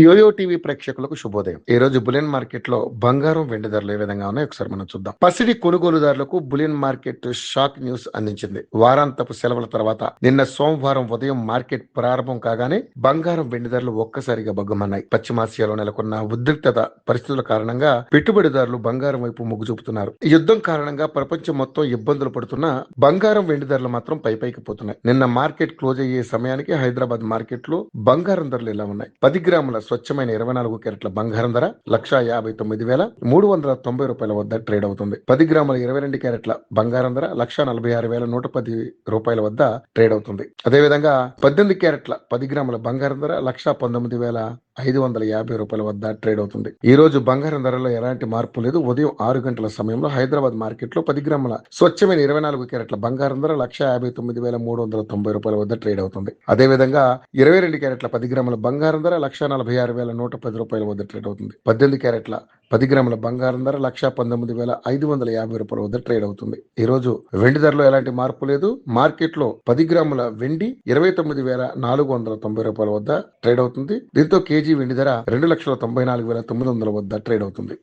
Yo-yo TV ప్రేక్షకులకు శుభోదయం. ఈ రోజు బులియన్ మార్కెట్ లో బంగారం వెండి ధరలు ఏ విధంగా ఉన్నాయో ఒకసారి మనం చూద్దాం. పసిడి కొనుగోలుదారులకు బులియన్ మార్కెట్ షాక్ న్యూస్ అందించింది. వారాంతపు సెలవుల తర్వాత నిన్న సోమవారం ఉదయం మార్కెట్ ప్రారంభం కాగానే బంగారం వెండి ధరలు ఒక్కసారిగా బగ్గమన్నాయి. పశ్చిమాసియాలో నెలకొన్న ఉద్రిక్తత పరిస్థితుల కారణంగా పెట్టుబడిదారులు బంగారం వైపు మొగ్గు చూపుతున్నారు. యుద్ధం కారణంగా ప్రపంచం మొత్తం ఇబ్బందులు పడుతున్నా బంగారం వెండి ధరలు మాత్రం పైకి పోతున్నాయి. నిన్న మార్కెట్ క్లోజ్ అయ్యే సమయానికి హైదరాబాద్ మార్కెట్ లో బంగారం ధరలు ఇలా ఉన్నాయి. 10 గ్రాముల స్వచ్ఛమైన 24 క్యారెట్ల బంగారం ధర 1,59,390 వద్ద ట్రేడ్ అవుతుంది. 10 గ్రాముల 22 క్యారెట్ల బంగారం ధర 1,46,110 రూపాయల వద్ద ట్రేడ్ అవుతుంది. అదేవిధంగా 18 క్యారెట్ల 10 గ్రాముల బంగారం ధర 1,19,550 రూపాయల వద్ద ట్రేడ్ అవుతుంది. ఈ రోజు బంగారం ధరలో ఎలాంటి మార్పు లేదు. ఉదయం 6 గంటల సమయంలో హైదరాబాద్ మార్కెట్ లో 10 గ్రాముల స్వచ్ఛమైన 24 క్యారెట్ల బంగారం ధర 1,59,390 రూపాయల వద్ద ట్రేడ్ అవుతుంది. అదేవిధంగా 22 క్యారెట్ల 10 గ్రాముల బంగారం ధర 1,46,110 రూపాయల వద్ద ట్రేడ్ అవుతుంది. 18 క్యారెట్ల 10 గ్రాముల బంగారం ధర 1,19,550 రూపాయల వద్ద ట్రేడ్ అవుతుంది. ఈ రోజు వెండి ధరలో ఎలాంటి మార్పు లేదు. మార్కెట్ లో 10 గ్రాముల వెండి 29,490 రూపాయల వద్ద ట్రేడ్ అవుతుంది. దీంతో కేజీ వెండి ధర 2,94,900 వద్ద ట్రేడ్ అవుతుంది.